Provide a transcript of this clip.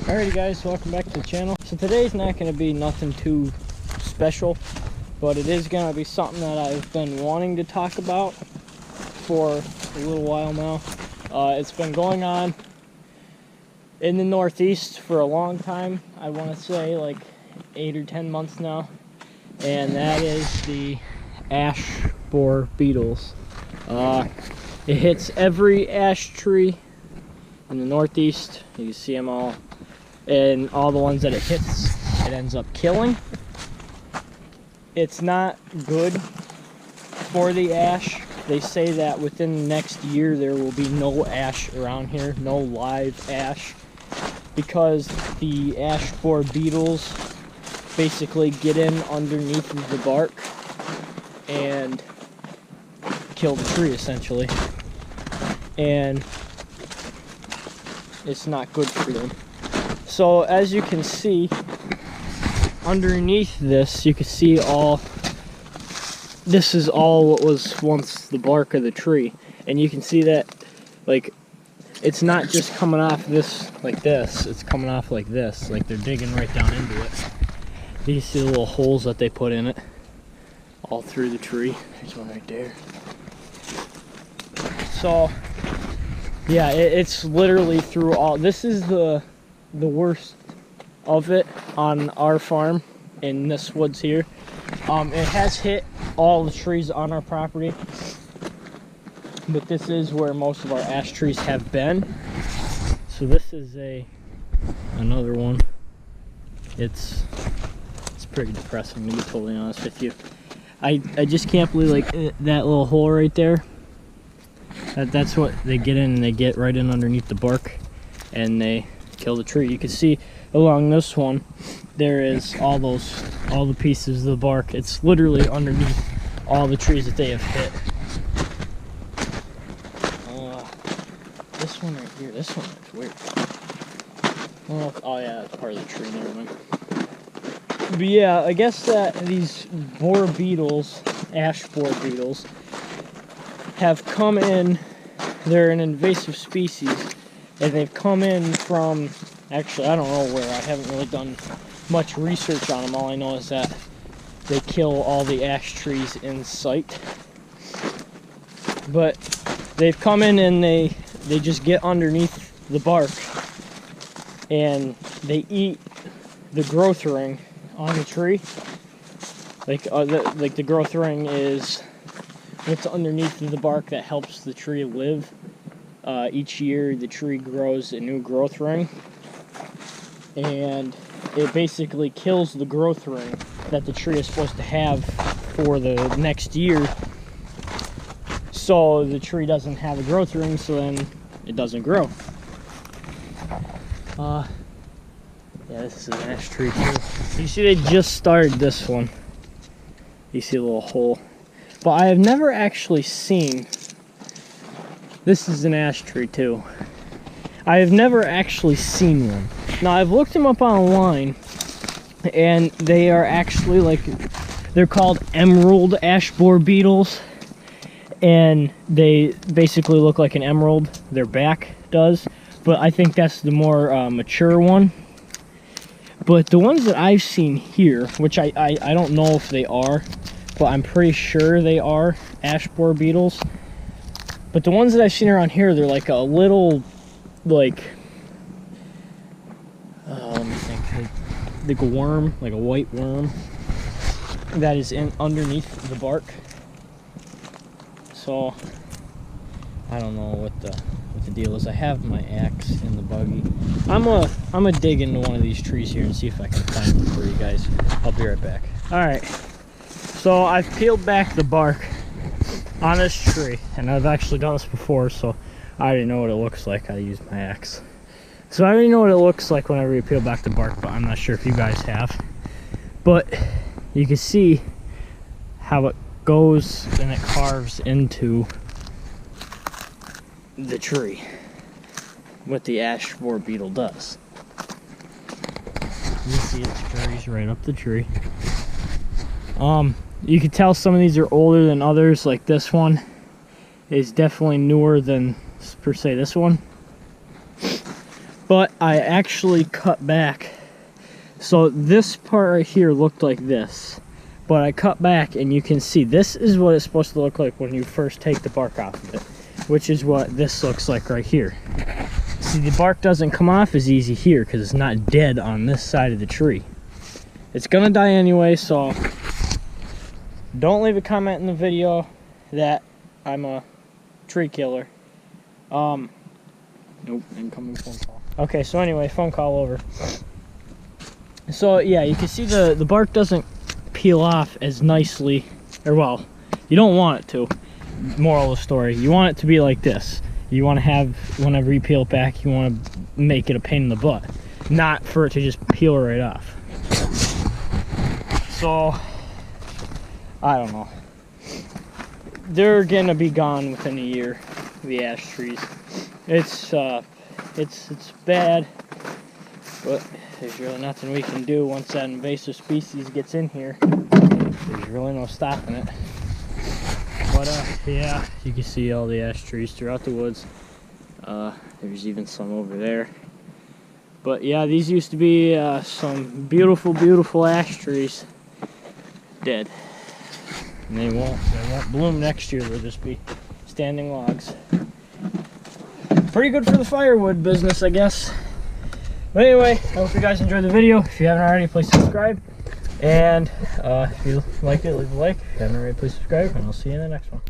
Alrighty guys, welcome back to the channel. So today's not going to be nothing too special, but it is going to be something that I've been wanting to talk about for a little while now. It's been going on in the Northeast for a long time. I want to say like 8 or 10 months now, and that is the ash borer beetles. It hits every ash tree in the Northeast. You can see them all. And all the ones that it hits, it ends up killing. It's not good for the ash. They say that within the next year there will be no ash around here, no live ash, because the ash borer beetles basically get in underneath the bark and kill the tree essentially. And it's not good for them. So as you can see, underneath this, you can see this is all what was once the bark of the tree. And you can see that, like, it's not just coming off this like this, it's coming off like this, like they're digging right down into it. You see the little holes that they put in it, all through the tree. There's one right there. So, yeah, it's literally through all. This is the worst of it on our farm in this woods here. It has hit all the trees on our property, but this is where most of our ash trees have been. So this is another one. It's pretty depressing, to be totally honest with you. I just can't believe, like, that little hole right there. That's what they get in, and they get right in underneath the bark and they kill the tree. You can see along this one there is all the pieces of the bark. It's literally underneath all the trees that they have hit. This one right here, this one looks weird. Oh yeah, that's part of the tree, never mind. But yeah, I guess that these borer beetles, ash borer beetles, have come in. They're an invasive species, and they've come in from, actually I don't know where. I haven't really done much research on them. All I know is that they kill all the ash trees in sight. But they've come in and they just get underneath the bark and they eat the growth ring on the tree. Like the growth ring is what's underneath the bark that helps the tree live. Each year the tree grows a new growth ring, and it basically kills the growth ring that the tree is supposed to have for the next year. So the tree doesn't have a growth ring, so then it doesn't grow. Yeah, this is an ash tree too. You see they just started this one. You see a little hole. But I have never actually seen, this is an ash tree too. I have never actually seen one. Now I've looked them up online, and they are actually they're called emerald ash borer beetles, and they basically look like an emerald, their back does, but I think that's the more mature one. But the ones that I've seen here, which I don't know if they are, but I'm pretty sure they are ash borer beetles. But the ones that I've seen around here, they're like a little, let me think, like a worm, like a white worm that is underneath the bark. So I don't know what the deal is. I have my axe in the buggy. I'm gonna dig into one of these trees here and see if I can find them for you guys. I'll be right back. All right. So I've peeled back the bark on this tree, and I've actually done this before, so I already know what it looks like. I use my axe. So I already know what it looks like whenever you peel back the bark, but I'm not sure if you guys have. But you can see how it goes and it carves into the tree, what the ash borer beetle does. You see it scurries right up the tree. You can tell some of these are older than others. Like this one is definitely newer than per se this one. but I actually cut back. So this part right here looked like this, but I cut back, and you can see this is what it's supposed to look like when you first take the bark off of it, which is what this looks like right here. See, the bark doesn't come off as easy here because it's not dead on this side of the tree. It's gonna die anyway, so don't leave a comment in the video that I'm a tree killer. Nope, incoming phone call. Okay, so anyway, phone call over. So yeah, you can see the bark doesn't peel off as nicely, or well, you don't want it to. Moral of the story, you want it to be like this. You want to have, whenever you peel it back, you want to make it a pain in the butt, not for it to just peel right off. So I don't know, they're gonna be gone within a year, the ash trees. It's bad, but there's really nothing we can do once that invasive species gets in here. There's really no stopping it. But yeah, you can see all the ash trees throughout the woods. There's even some over there. But yeah, these used to be some beautiful, beautiful ash trees. Dead. And they won't bloom next year. They'll just be standing logs. Pretty good for the firewood business, I guess. But anyway, I hope you guys enjoyed the video. If you haven't already, please subscribe. And if you liked it, leave a like. If you haven't already, please subscribe, and I'll see you in the next one.